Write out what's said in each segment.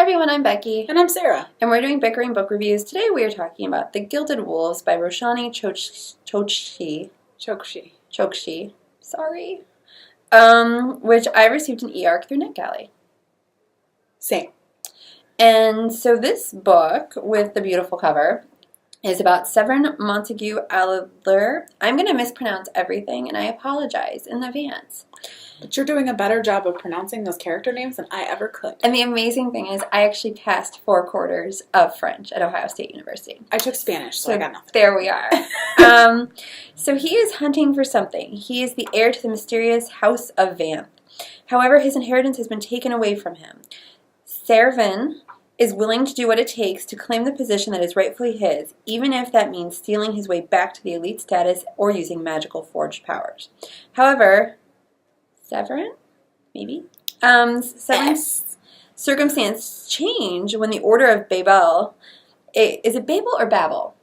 everyone, I'm Becky. And I'm Sarah. And we're doing Bickering Book Reviews. Today we are talking about The Gilded Wolves by Roshani Chokshi. Sorry. Which I received an eARC through NetGalley. Same. And so this book, with the beautiful cover, is about Severin Montague Adler. I'm going to mispronounce everything, and I apologize in advance. But you're doing a better job of pronouncing those character names than I ever could. And the amazing thing is I actually passed 4 quarters of French at Ohio State University. I took Spanish, so I got nothing. There we are. So he is hunting for something. He is the heir to the mysterious House of Vanth. However, his inheritance has been taken away from him. Severin is willing to do what it takes to claim the position that is rightfully his, even if that means stealing his way back to the elite status or using magical forged powers. However, Severin's circumstances change when the Order of Babel, is it Babel or Babel?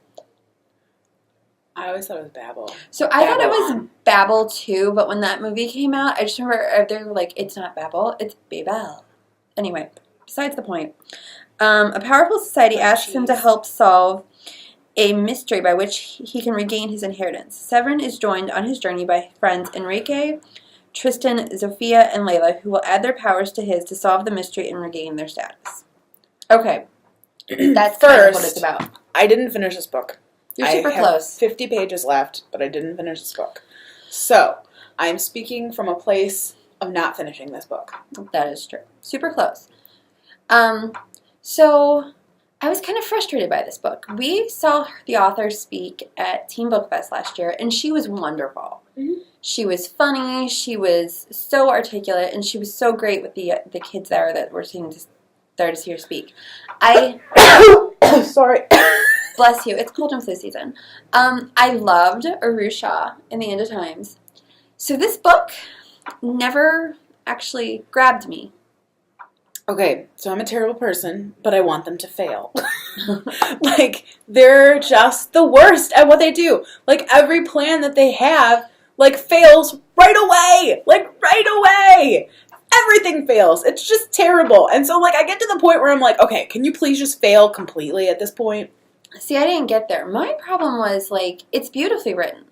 I always thought it was Babel. So I thought it was Babel too, but when that movie came out, I just remember they were like, it's not Babel, it's Babel. Anyway, besides the point. A powerful society asks him to help solve a mystery by which he can regain his inheritance. Severin is joined on his journey by friends Enrique, Tristan, Zofia, and Layla, who will add their powers to his to solve the mystery and regain their status. Okay. That's kind of what it's about. I didn't finish this book. You're super close. 50 pages left, but I didn't finish this book. So, I'm speaking from a place of not finishing this book. That is true. Super close. So, I was kind of frustrated by this book. We saw the author speak at Teen Book Fest last year, and she was wonderful. Mm-hmm. She was funny, she was so articulate, and she was so great with the kids there that were there to see her speak. Sorry. Bless you. It's cold and flu season. I loved Arusha in the End of Times. So this book never actually grabbed me. Okay, so I'm a terrible person, but I want them to fail. Like, they're just the worst at what they do. Like, every plan that they have, fails right away. Right away. Everything fails. It's just terrible. And so, I get to the point where I'm like, okay, can you please just fail completely at this point? See, I didn't get there. My problem was, it's beautifully written.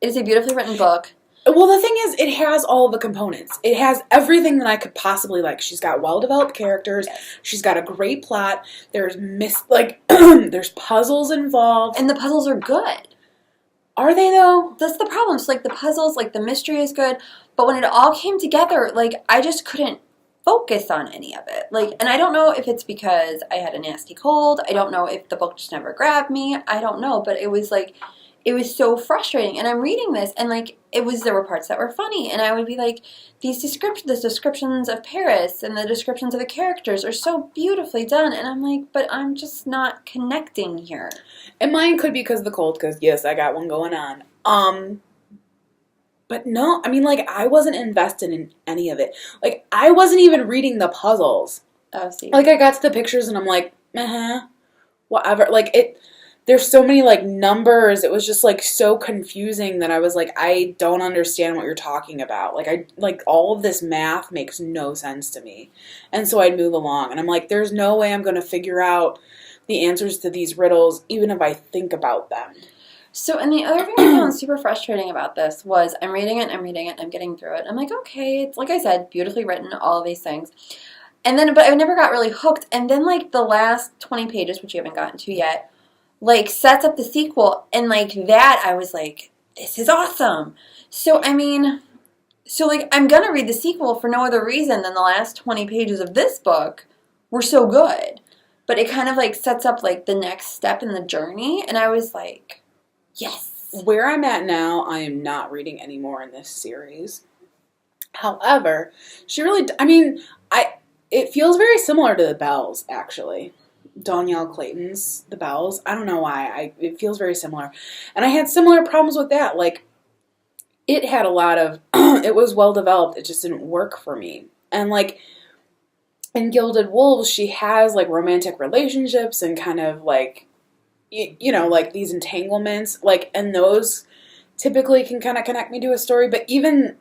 It is a beautifully written book. Well, the thing is, it has all the components. It has everything that I could possibly like. She's got well-developed characters. Yes. She's got a great plot. There's there's puzzles involved. And the puzzles are good. Are they, though? That's the problem. So, the puzzles, the mystery is good. But when it all came together, I just couldn't focus on any of it. And I don't know if it's because I had a nasty cold. I don't know if the book just never grabbed me. I don't know. But it was, it was so frustrating. And I'm reading this, and, there were parts that were funny. And I would be like, the descriptions of Paris and the descriptions of the characters are so beautifully done. And I'm like, but I'm just not connecting here. And mine could be because of the cold, because, yes, I got one going on. But no, I mean, I wasn't invested in any of it. I wasn't even reading the puzzles. Oh, see. I got to the pictures, and I'm like, whatever. There's so many, numbers. It was just, so confusing that I was like, I don't understand what you're talking about. All of this math makes no sense to me. And so I'd move along. And I'm like, there's no way I'm going to figure out the answers to these riddles, even if I think about them. So, and the other thing I found super frustrating about this was I'm reading it, and I'm getting through it. I'm like, okay, it's, like I said, beautifully written, all of these things. And then, but I never got really hooked. And then, the last 20 pages, which you haven't gotten to yet, sets up the sequel, and, that, I was like, this is awesome. So, I'm gonna read the sequel for no other reason than the last 20 pages of this book were so good. But it kind of, sets up, the next step in the journey, and I was like, yes. Where I'm at now, I am not reading any more in this series. However, it feels very similar to The Bells, actually. Danielle Clayton's The Bells. I don't know why. It feels very similar. And I had similar problems with that. It had a lot of, it was well developed. It just didn't work for me. And in Gilded Wolves, she has romantic relationships and kind of these entanglements. And those typically can kind of connect me to a story. But even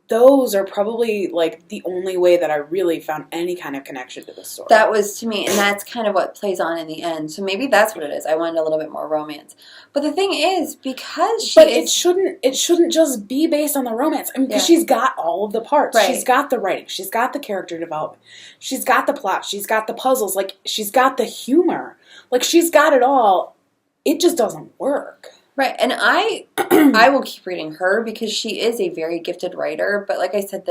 those are probably like the only way that I really found any kind of connection to the story. That was to me, and that's kind of what plays on in the end. So maybe that's what it is. I wanted a little bit more romance. But the thing is, because it shouldn't just be based on the romance. I mean, because she's got all of the parts. Right. She's got the writing. She's got the character development. She's got the plot. She's got the puzzles. Like, she's got the humor. Like, she's got it all. It just doesn't work. Right, and I will keep reading her because she is a very gifted writer, but like I said,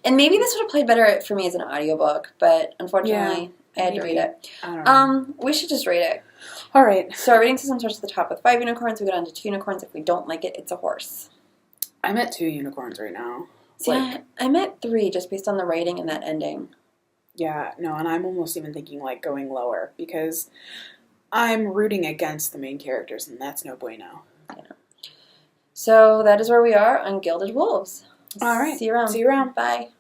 and maybe this would have played better for me as an audiobook, but unfortunately, I had to read it. I don't know. We should just rate it. All right. So our rating system starts at the top with 5 unicorns, we go down to 2 unicorns. If we don't like it, it's a horse. I'm at 2 unicorns right now. See, I'm at 3 just based on the writing and that ending. Yeah, no, and I'm almost even thinking like going lower because I'm rooting against the main characters, and that's no bueno. Yeah. So that is where we are on Gilded Wolves. All right. See you around. See you around. Bye.